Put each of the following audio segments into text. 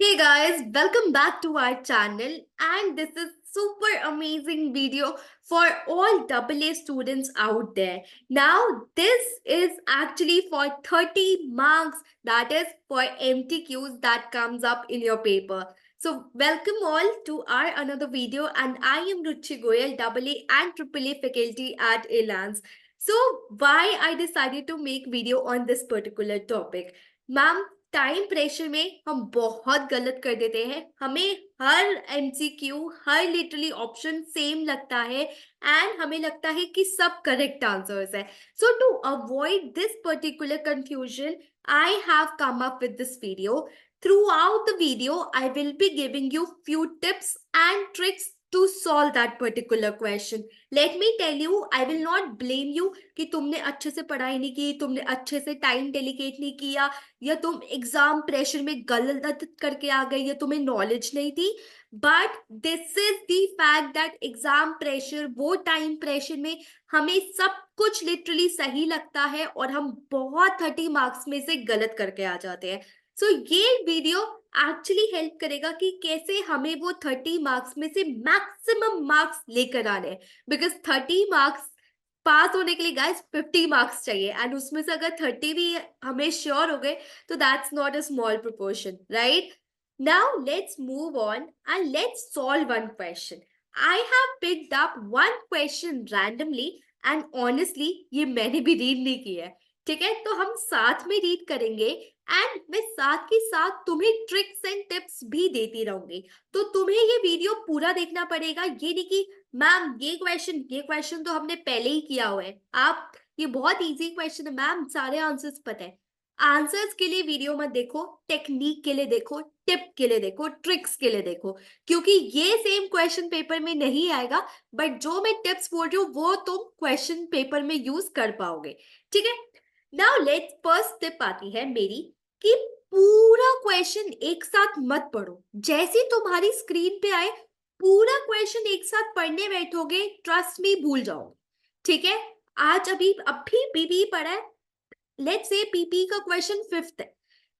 Hey guys, welcome back to our channel, and this is super amazing video for all AA students out there. Now this is actually for 30 marks, that is for MTQs that comes up in your paper. So welcome all to our another video, and I am Ruchi Goyal, AA and AAA faculty at Elance. So why I decided to make video on this particular topic? Ma'am, time pressure में हम बहुत गलत कर देते हैं। हमें हर MCQ, हर literally option same लगता है एंड हमें लगता है कि सब करेक्ट आंसर्स है। So to avoid this particular confusion, I have come up with this video. Throughout the video, I will be giving you few tips and tricks to solve that particular question. Let me tell you, I will not blame you कि तुमने अच्छे से पढ़ाई नहीं की, तुमने अच्छे से टाइम डेलीकेट नहीं किया, या तुम एग्जाम प्रेशर में गलत करके आ गए, या तुम्हें नॉलेज नहीं थी। But this is the fact that exam pressure, वो टाइम प्रेशर में हमें सब कुछ लिटरली सही लगता है और हम बहुत 30 मार्क्स में से गलत करके आ जाते हैं। सो ये वीडियो एक्चुअली हेल्प करेगा कि कैसे हमें वो 30 मार्क्स में से मैक्सिमम मार्क्स लेकर आने हैं। बिकॉज 30 मार्क्स पास होने के लिए गाइस 50 मार्क्स चाहिए, एंड उसमें से अगर 30 भी हमें श्योर हो गए तो that's not a small proportion, right? Now let's move on and let's solve one question. I have picked up one question randomly, and honestly ये मैंने भी रीड नहीं किया है। ठीक है, तो हम साथ में रीड करेंगे एंड मैं साथ के साथ तुम्हें ट्रिक्स एंड टिप्स भी देती रहूंगी। तो तुम्हें ये वीडियो पूरा देखना पड़ेगा, ये नहीं कि मैम ये क्वेश्चन तो हमने पहले ही किया हुआ है। आप, ये बहुत इजी क्वेश्चन है मैम, सारे आंसर्स पता है। आंसर्स के लिए वीडियो मत देखो, टेक्निक के लिए देखो, टिप के लिए देखो, ट्रिक्स के लिए देखो, क्योंकि ये सेम क्वेश्चन पेपर में नहीं आएगा, बट जो मैं टिप्स बोल रही हूँ वो तुम क्वेश्चन पेपर में यूज कर पाओगे। ठीक है, नाउ लेट्स फर्स्ट टिप आती है मेरी कि पूरा क्वेश्चन एक साथ मत पढ़ो। जैसे तुम्हारी स्क्रीन पे आए पूरा क्वेश्चन एक साथ पढ़ने बैठोगे, ट्रस्ट मी भूल जाओगे। ठीक है, आज अभी पीपी पढ़ा है, लेट्स से पीपी का क्वेश्चन फिफ्थ है।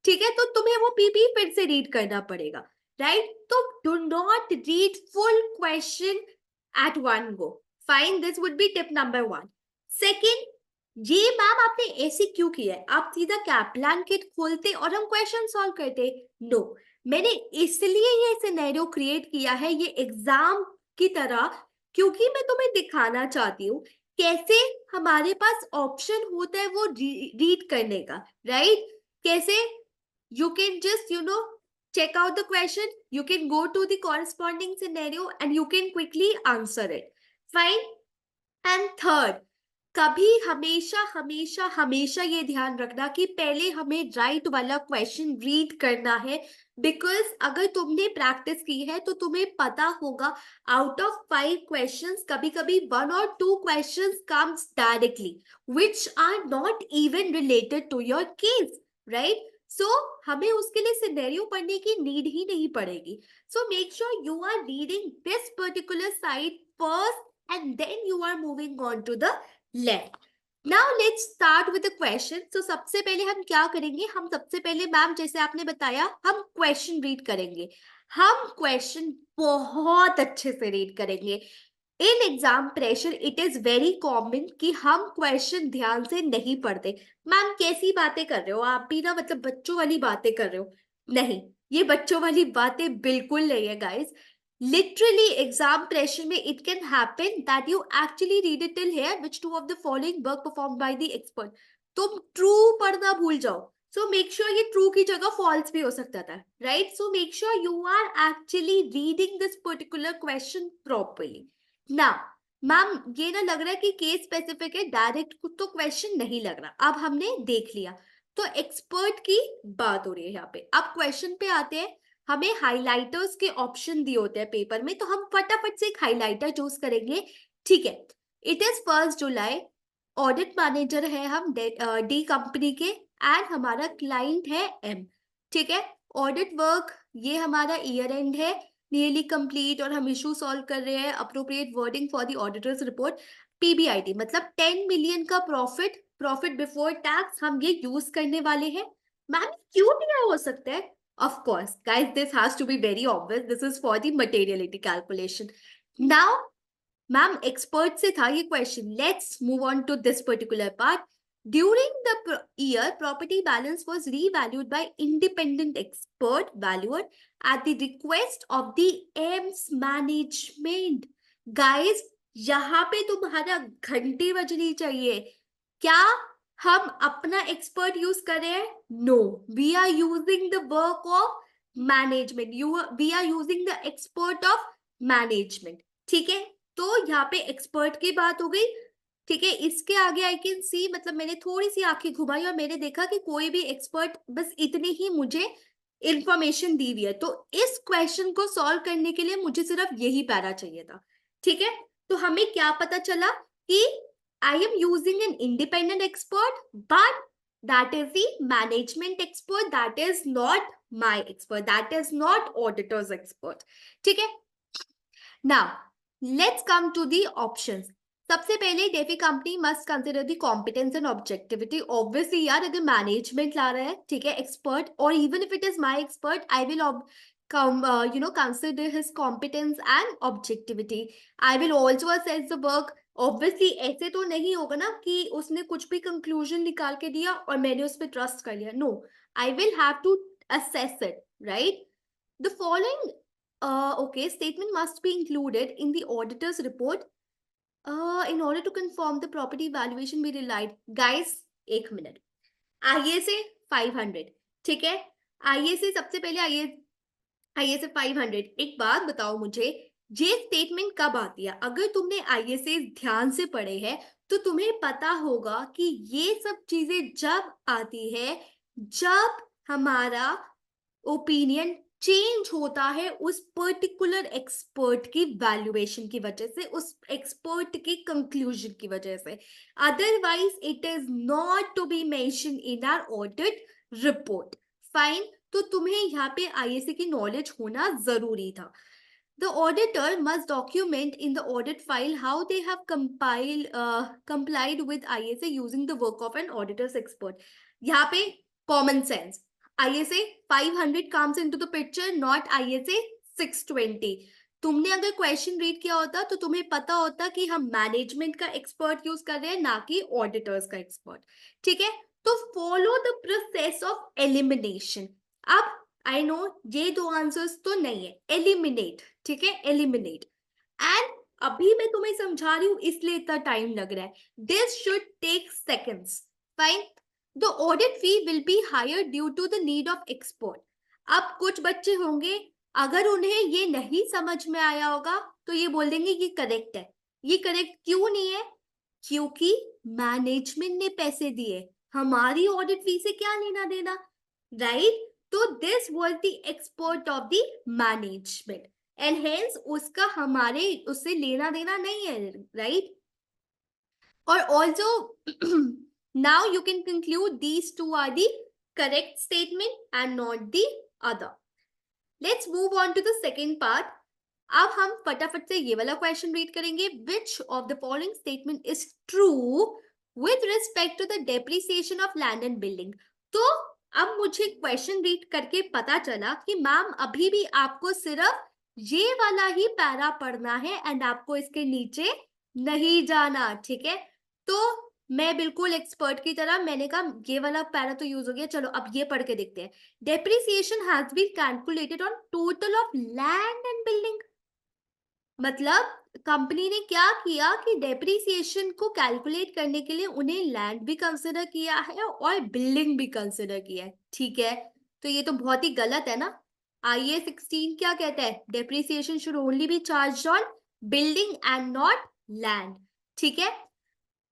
ठीक है, तो तुम्हें वो पीपी फिर से रीड करना पड़ेगा, राइट? तो do not read full question at one go. Fine, this would be tip number one. Second, ये मैम आपने ऐसे क्यों किया है? आप सीधा कैपलान किट खोलते और हम क्वेश्चन सॉल्व करते? नो, मैंने इसलिए ये सिनेरियो क्रिएट किया है ये एग्जाम की तरह, क्योंकि मैं तुम्हें दिखाना चाहती हूँ कैसे हमारे पास ऑप्शन होता है वो रीड करने का, राइट? कैसे you can just check out the question, you can go to the corresponding scenario and you can quickly answer it. Fine. And third, कभी हमेशा हमेशा हमेशा ये ध्यान रखना कि पहले हमें राइट वाला क्वेश्चन रीड करना है। बिकॉज अगर तुमने प्रैक्टिस की है तो तुम्हें पता होगा आउट ऑफ 5 क्वेश्चंस कभी कभी 1 or 2 questions comes directly which are not even related to your case, right? So हमें उसके लिए सिनेरियो पढ़ने की नीड ही नहीं पड़ेगी। So make sure you are reading this particular side first and then you are moving on to the left. Now let's start with the question. So सबसे पहले हम क्या करेंगे? हम सबसे पहले मैम जैसे आपने बताया हम क्वेश्चन रीड करेंगे। हम क्वेश्चन बहुत अच्छे से रीड करेंगे। In exam pressure it is very common कि हम क्वेश्चन ध्यान से नहीं पढ़ते। मैम कैसी बातें कर रहे हो आप भी ना, मतलब बच्चों वाली बातें कर रहे हो। नहीं, ये बच्चों वाली बातें बिल्कुल नहीं है गाइस। Literally, exam pressure में it can happen that you actually read it till here, which two of the following work performed by the expert. तुम true पढ़ना भूल जाओ। So make sure ये true की जगह false भी हो सकता था, right? So make sure you are actually reading this particular question properly. Now, ma'am ये ना लग रहा है कि केस स्पेसिफिक है, डायरेक्ट तो क्वेश्चन नहीं लग रहा। अब हमने देख लिया, तो एक्सपर्ट की बात हो रही है यहाँ पे। अब क्वेश्चन पे आते हैं। हमें हाइलाइटर्स के ऑप्शन दिए होते हैं पेपर में, तो हम फटाफट से एक हाइलाइटर चूज करेंगे। ठीक है, it is 1 July, audit manager है हम डी कंपनी के, एंड हमारा क्लाइंट है एम। ठीक है, ऑडिट वर्क ये हमारा ईयर एंड है, नियरली कंप्लीट, और हम इशू सॉल्व कर रहे हैं, appropriate wording for the auditors report, PBIT मतलब 10 मिलियन का प्रॉफिट, प्रॉफिट बिफोर टैक्स हम ये यूज करने वाले हैं। मैम क्यों दिया हो सकता है? Of course, guys, this has to be very obvious. This is for the materiality calculation. Now, ma'am, expert से था ये question. Let's move on to this particular part. During the year, property balance was revalued by independent expert valuer at the request of the AIMS management. Guys, यहाँ पे तुम्हारा घंटी बजनी चाहिए. क्या हम अपना एक्सपर्ट यूज कर रहे हैं? No, we are using the work of management. We are using the expert of management. ठीक है, तो यहाँ पे एक्सपर्ट की बात हो गई. ठीक है, इसके आगे आई कैन सी, मतलब मैंने थोड़ी सी आंखें घुमाई और मैंने देखा कि कोई भी एक्सपर्ट बस इतनी ही मुझे इंफॉर्मेशन दी हुई है. तो इस क्वेश्चन को सॉल्व करने के लिए मुझे सिर्फ यही पैरा चाहिए था. ठीक है, तो हमें क्या पता चला कि I am using an independent expert, but that is the management expert. That is not my expert. That is not auditor's expert. ठीक है? Now, let's come to the options. सबसे पहले DeFi company must consider the competence and objectivity. Obviously यार, अगर management ला रहा है, ठीक है, एक्सपर्ट, और even if it is my expert, I will consider his competence and objectivity. I will also assess the work. Obviously ऐसे तो नहीं होगा ना कि उसने कुछ भी कंक्लूजन निकाल के दिया और मैंने उस पर ट्रस्ट कर लिया. No, I will have to assess it, right? The following statement must be included in the auditor's report in order to confirm the property valuation be relied. Guys, एक मिनट. ISA 500, ठीक है, ISA सबसे पहले ISA 500. एक बात बताओ मुझे, ये स्टेटमेंट कब आती है? अगर तुमने ISA ध्यान से पढ़े हैं तो तुम्हें पता होगा कि ये सब चीजें जब आती है, जब हमारा ओपिनियन चेंज होता है उस पर्टिकुलर एक्सपर्ट की वैल्यूएशन की वजह से, उस एक्सपर्ट के कंक्लूजन की वजह से. Otherwise it is not to be mention in our audit report. Fine, तो तुम्हें यहाँ पे ISA की नॉलेज होना जरूरी था. The auditor must document in the audit file how they have complied with ISA using the work of an auditor's expert. यहाँ पे common sense. ISA 500 comes into the picture, not ISA 620. तुमने अगर question read किया होता तो तुम्हें पता होता कि हम मैनेजमेंट का एक्सपर्ट यूज कर रहे हैं, ना कि ऑडिटर्स का एक्सपर्ट. ठीक है, तो follow the process of elimination. अब आई नो ये दो आंसर्स तो नहीं है. एलिमिनेट, ठीक है, एलिमिनेट. एंड अभी मैं तुम्हें समझा रही हूं इसलिए इतना टाइम लग रहा है. This should take seconds. Fine. The audit fee will be higher due to the need of expert. अब कुछ बच्चे होंगे, अगर उन्हें ये नहीं समझ में आया होगा तो ये बोल देंगे ये करेक्ट है. ये करेक्ट क्यों नहीं है? क्योंकि मैनेजमेंट ने पैसे दिए, हमारी ऑडिट फी से क्या लेना देना, राइट? तो this was the expert of the management and hence उसका हमारे उससे लेना देना नहीं है, राइट? और also now you can conclude these two are the correct statement and not the other. Let's move on to the second part. अब हम फटाफट से ये वाला क्वेश्चन रीड करेंगे. Which of the following statement is true with respect to the depreciation of land and building? तो अब मुझे क्वेश्चन रीड करके पता चला कि मैम अभी भी आपको सिर्फ ये वाला ही पैरा पढ़ना है एंड आपको इसके नीचे नहीं जाना. ठीक है, तो मैं बिल्कुल एक्सपर्ट की तरह मैंने कहा ये वाला पैरा तो यूज हो गया, चलो अब ये पढ़ के देखते हैं. Depreciation has been calculated on total of land and building. मतलब कंपनी ने क्या किया कि डेप्रिसिएशन को कैलकुलेट करने के लिए उन्हें लैंड भी कंसिडर किया है और बिल्डिंग भी कंसिडर किया है. ठीक है, तो ये तो बहुत ही गलत है ना. IAS 16 क्या कहता है? Depreciation should only B charge on building and not land. ठीक है,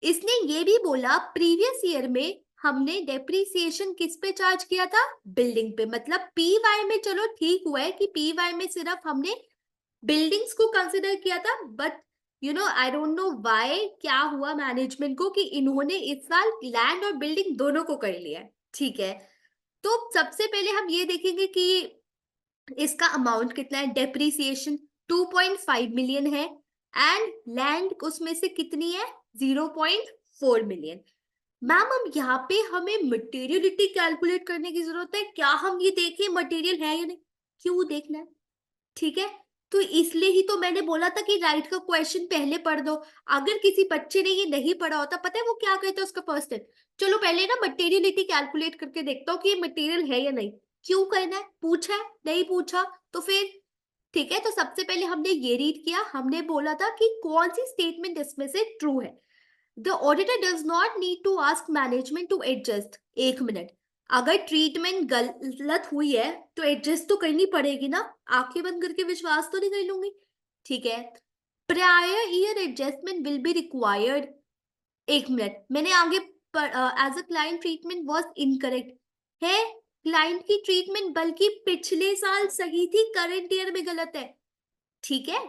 इसने ये भी बोला प्रीवियस ईयर में हमने डेप्रिसिएशन किस पे चार्ज किया था? बिल्डिंग पे. मतलब PY में चलो ठीक हुआ है कि PY में सिर्फ हमने बिल्डिंग्स को कंसिडर किया था, but you know I don't know why क्या हुआ मैनेजमेंट को कि इन्होंने इस साल लैंड और बिल्डिंग दोनों को कर लिया है. ठीक है, तो सबसे पहले हम ये देखेंगे कि इसका अमाउंट कितना है. डेप्रिसिएशन 2.5 मिलियन है एंड लैंड उसमें से कितनी है? 0.4 मिलियन. मैम हम यहाँ पे हमें मटेरियलिटी कैलकुलेट करने की जरूरत है क्या? हम ये देखें मटेरियल है या नहीं, क्यों देखना है? ठीक है, तो इसलिए ही तो मैंने बोला था कि राइट का क्वेश्चन पहले पढ़ दो। अगर किसी बच्चे ने ये नहीं पढ़ा होता, पता है वो क्या कहता है उसका फर्स्ट स्टेप, चलो पहले ना मटेरियलिटी कैलकुलेट करके देखता हूँ कि ये मटेरियल है या नहीं। क्यों करना है? पूछा है, नहीं पूछा तो फिर ठीक है। तो सबसे पहले हमने ये रीड किया, हमने बोला था कि कौन सी स्टेटमेंट इसमें से ट्रू है। The auditor does not need to ask management to adjust. एक मिनट, अगर ट्रीटमेंट गलत हुई है तो एडजस्ट तो करनी पड़ेगी ना, आंखें बंद करके विश्वास तो नहीं कर लूंगी। ठीक है, prior year adjustment will be required. एक मिनट, मैंने आगे as a client treatment was incorrect है। क्लाइंट की ट्रीटमेंट बल्कि पिछले साल सही थी, करंट ईयर में गलत है। ठीक है,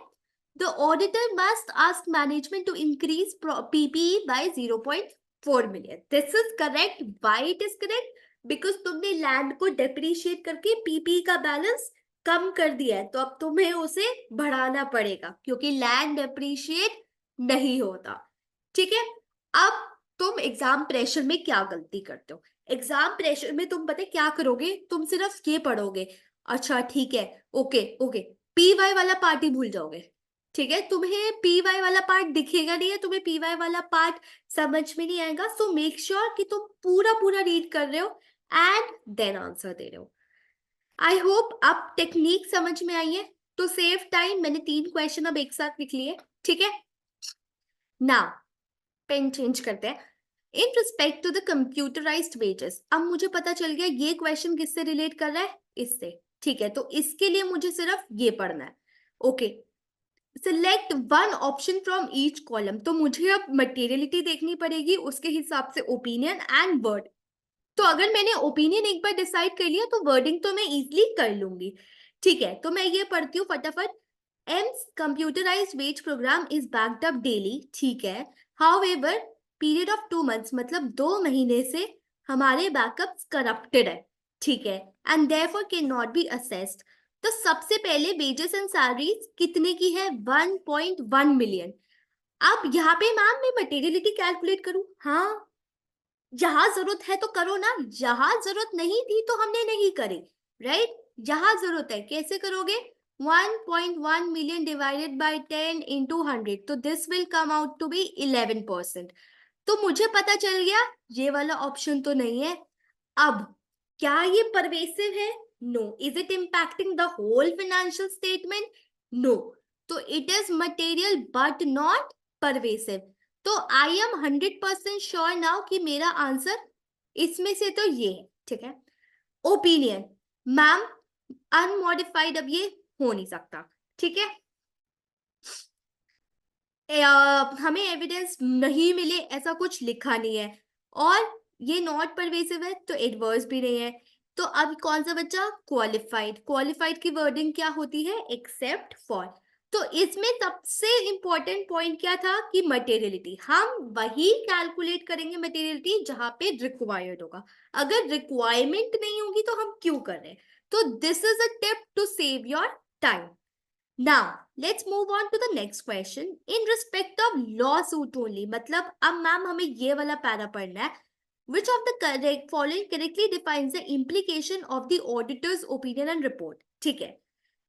the auditor must ask management to increase PPE by 0.4 million. This is correct. Why it is correct? Because तुमने लैंड को डेप्रिशिएट करके पीपीई का बैलेंस कम कर दिया है, तो अब तुम्हें उसे बढ़ाना पड़ेगा क्योंकि लैंड डेप्रिशिएट नहीं होता। ठीक है, अब तुम एग्जाम प्रेशर में क्या गलती करते हो? एग्जाम प्रेशर में तुम पता है क्या करोगे? तुम सिर्फ ये पढ़ोगे, अच्छा ठीक है, ओके ओके, पी वाई वाला पार्ट ही भूल जाओगे। ठीक है, तुम्हें पी वाई वाला पार्ट दिखेगा नहीं है, तुम्हें पी वाई वाला पार्ट समझ में नहीं आएगा। सो मेक श्योर कि तुम पूरा पूरा रीड कर रहे हो एंड देन आंसर दे रहे हो। आई होप अब टेक्निक समझ में आई है। तो सेव टाइम, मैंने 3 क्वेश्चन अब एक साथ लिख लिए। ठीक है, नाउ पेन चेंज करते हैं। In respect to the computerised wages, अब मुझे पता चल गया ये क्वेश्चन किससे रिलेट कर रहा है, इससे। ठीक है, तो इसके लिए मुझे सिर्फ ये पढ़ना है। Okay, select one option from each column. तो मुझे अब मटेरियलिटी देखनी पड़ेगी, उसके हिसाब से ओपिनियन एंड वर्ड। तो अगर मैंने ओपिनियन एक बार डिसाइड कर लिया तो वर्डिंग तो मैं इजीली कर लूंगी। ठीक है, तो मैं ये पढ़ती हूँ फटाफट। Aims computerised wage program is backed up daily. ठीक है, हाउएवर पीरियड ऑफ 2 months, मतलब 2 महीने से हमारे बैकअप्स करप्टेड है। ठीक है, and therefore can not be assessed. तो सबसे पहले वेजेस एंड सैलरीज कितने की है? 1.1 मिलियन। अब यहाँ पे मैम मैं मटेरियलिटी कैलकुलेट करूं? हाँ, जहां जरूरत है तो करो ना, जहां जरूरत नहीं थी तो हमने नहीं करी। राइट, जहां जरूरत है कैसे करोगे? 1.1 मिलियन डिवाइडेड बाय 10 इंटू 100, तो this will come out to be 11%। तो मुझे पता चल गया ये वाला ऑप्शन तो नहीं है। अब क्या ये परवेसिव है? No. Is it impacting the whole financial statement? No. तो it is material but not pervasive. तो आई एम 100% श्योर नाउ कि मेरा आंसर इसमें से तो ये है। ठीक है, ओपिनियन मैम अनमॉडिफाइड अब ये हो नहीं सकता। ठीक है, हमें एविडेंस नहीं मिले ऐसा कुछ लिखा नहीं है, और ये नॉट परवेसिव है तो एडवर्स भी नहीं है। तो अब कौन सा बच्चा? क्वालिफाइड। क्वालिफाइड की वर्डिंग क्या होती है? Except for. तो इसमें सबसे इंपॉर्टेंट पॉइंट क्या था कि मटेरियलिटी, हम वही कैलकुलेट करेंगे मटेरियलिटी जहां पे रिक्वायर्ड होगा। अगर रिक्वायरमेंट नहीं होगी तो हम क्यों कर रहे हैं? तो this is a tip to save your time. Now, let's move on to the next question. In respect of lawsuit only, मतलब अब मैम हमें ये वाला पैरा पढ़ना है। Which of the correct following correctly defines the implication of the auditor's opinion and report? ठीक है।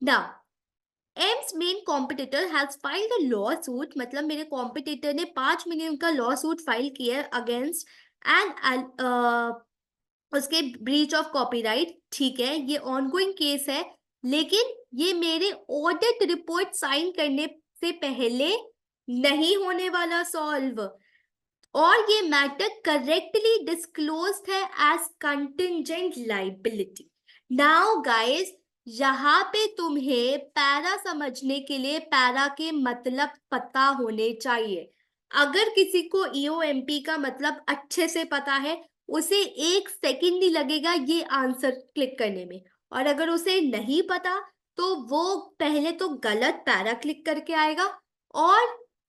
Now, M's main competitor has filed a lawsuit, मतलब मेरे competitor ने 5 मिलियन का lawsuit फाइल किया है against and उसके ब्रीच ऑफ कॉपीराइट। ठीक है, ये ऑनगोइंग केस है, लेकिन ये मेरे ऑडिट रिपोर्ट साइन करने से पहले नहीं होने वाला सॉल्व, और ये मैटर करेक्टली डिस्क्लोज्ड है as contingent liability. Now guys, यहाँ पे तुम्हें पैरा समझने के लिए पैरा के मतलब पता होने चाहिए। अगर किसी को ईओएमपी का मतलब अच्छे से पता है, उसे 1 सेकंड ही लगेगा ये आंसर क्लिक करने में, और अगर उसे नहीं पता तो वो पहले तो गलत पैरा क्लिक करके आएगा और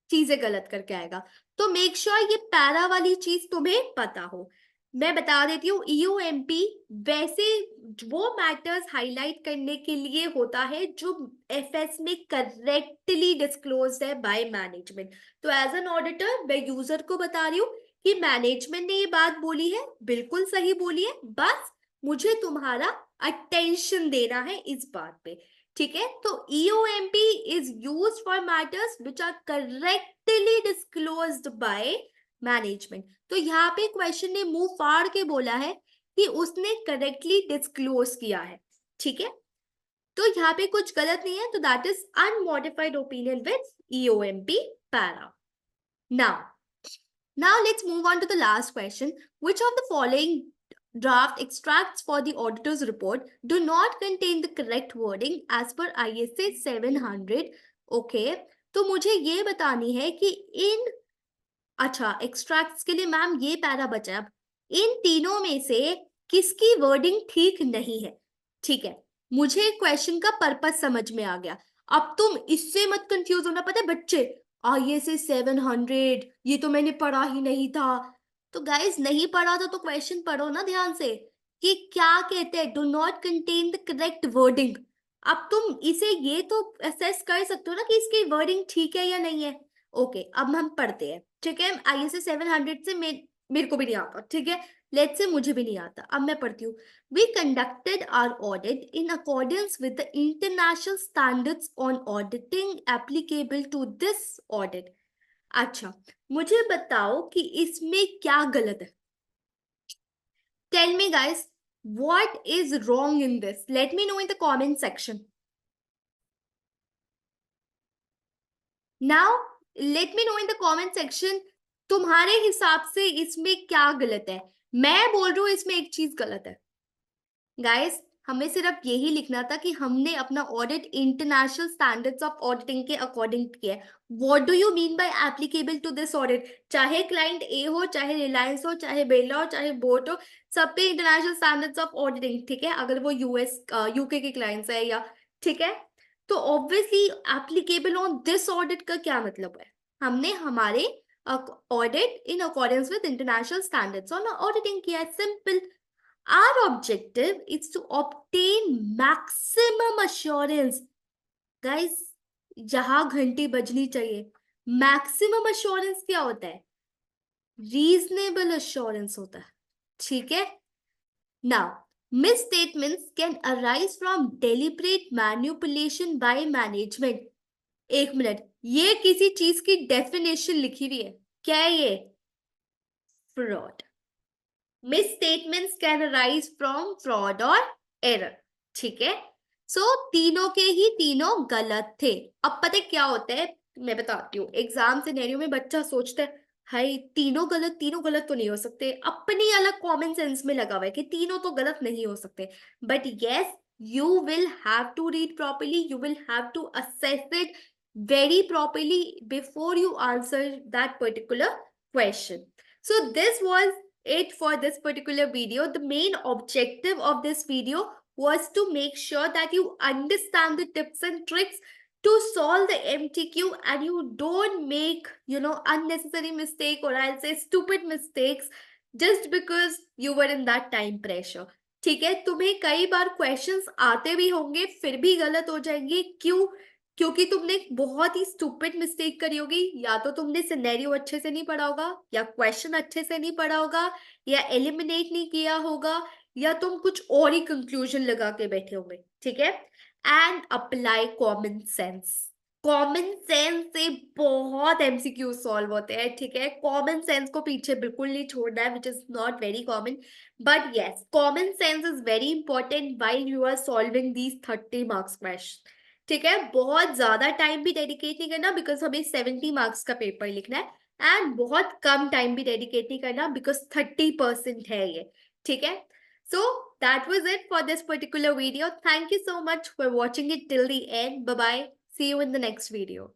चीजें गलत करके आएगा। तो मेक श्योर ये पैरा वाली चीज तुम्हें पता हो। मैं बता देती हूँ, ईयूएमपी वैसे वो मैटर्स हाईलाइट करने के लिए होता है जो एफएस में करेक्टली डिस्क्लोज्ड है बाय मैनेजमेंट। तो एज एन ऑडिटर मैं यूजर को बता रही हूँ कि मैनेजमेंट ने ये बात बोली है, बिल्कुल सही बोली है, बस मुझे तुम्हारा अटेंशन देना है इस बात पे, ठीक है। तो EOMP is used for matters which are correctly disclosed by management. तो यहाँ पे क्वेश्चन ने मुंह फाड़ के बोला है कि उसने करेक्टली डिस्क्लोज किया है, ठीक है। तो यहाँ पे कुछ गलत नहीं है, तो that is unmodified opinion with EOMP para. Now let's move on to the last question. Which of the following draft extracts for the auditor's report do not contain the correct wording as per ISA 700? Okay, तो मुझे ये बतानी है कि इन अच्छा extracts के लिए ma'am ये पैरा बचा है। अब इन तीनों में से किसकी वर्डिंग ठीक नहीं है, ठीक है। मुझे क्वेश्चन का पर्पस समझ में आ गया। अब तुम इससे मत कंफ्यूज होना, पता है बच्चे ISA 700 ये तो मैंने पढ़ा ही नहीं था। तो गाइस नहीं पढ़ा था तो क्वेश्चन पढ़ो ना ध्यान से कि क्या कहते हैं, do not contain the correct wording. अब तुम इसे ये तो असेस कर सकते हो ना कि इसकी वर्डिंग ठीक है या नहीं है। ओके अब हम पढ़ते हैं, ठीक है। ISA 700 से मेरे को भी नहीं आता, ठीक है। लेट्स से मुझे भी नहीं आता। अब मैं पढ़ती हूँ। We conducted our audit in accordance with the international standards on auditing applicable to this audit. अच्छा मुझे बताओ कि इसमें क्या गलत है। Tell me guys, what is wrong in this? Let me know in the comment section. Now, let me know in the comment section, तुम्हारे हिसाब से इसमें क्या गलत है। मैं बोल रही हूँ इसमें एक चीज गलत है। गाइस हमें सिर्फ यही लिखना था कि हमने अपना audit international standards of auditing के अकॉर्डिंग किया है। What do you mean by applicable to this audit? चाहे क्लाइंट ए हो, चाहे रिलायंस हो, चाहे बिरला हो, चाहे बोट हो, सब पे इंटरनेशनल स्टैंडर्ड्स ऑफ ऑडिटिंग, ठीक है। अगर वो UK के क्लाइंट्स है या, ठीक है। तो obviously applicable on this audit का क्या मतलब है? हमने हमारे audit in accordance with international standards on auditing किया है, simple. Our objective is to obtain maximum assurance. Guys, जहां घंटी बजनी चाहिए। मैक्सिमम अश्योरेंस क्या होता है? रीजनेबल अश्योरेंस होता है, ठीक है। Now, misstatements can arise from deliberate manipulation by management. एक मिनट, ये किसी चीज की डेफिनेशन लिखी हुई है, क्या है ये? Fraud. Misstatements can arise from fraud or error, ठीक है। सो तीनों के ही तीनों गलत थे। अब पता है क्या होता है, मैं बताती हूँ। एग्जाम सिनेरियो में बच्चा सोचता है हाय तीनों गलत तो नहीं हो सकते, अपनी अलग कॉमन सेंस में लगा हुआ है कि तीनों तो गलत नहीं हो सकते। But yes, you will have to read properly, you will have to assess it very properly before you answer that particular question. So this was it for this particular video. The main objective of this video was to make sure that you understand the tips and tricks to solve the MTQ and you don't make, unnecessary mistake, or I'll say stupid mistakes just because you were in that time pressure. ठीक है, तुम्हें कई बार questions आते भी होंगे फिर भी गलत हो जाएंगे। क्यों? क्योंकि तुमने बहुत ही स्टूपिड मिस्टेक करी होगी, या तो तुमने सिनेरियो अच्छे से नहीं पढ़ा होगा, या क्वेश्चन अच्छे से नहीं पढ़ा होगा, या एलिमिनेट नहीं किया होगा, या तुम कुछ और ही कंक्लूजन लगा के बैठे होंगे, ठीक है। And apply common sense. Common sense से बहुत MCQ सॉल्व होते हैं, ठीक है। कॉमन सेंस को पीछे बिल्कुल नहीं छोड़ना है, which is not very common, but yes common sense is very important while you are solving these 30 marks question, ठीक है। बहुत ज्यादा टाइम भी डेडिकेट नहीं करना बिकॉज हमें 70 मार्क्स का पेपर लिखना है, एंड बहुत कम टाइम भी डेडिकेट नहीं करना बिकॉज 30% है ये, ठीक है। So that was it for this particular video. Thank you so much for watching it till the end. Bye bye. See you in the next video.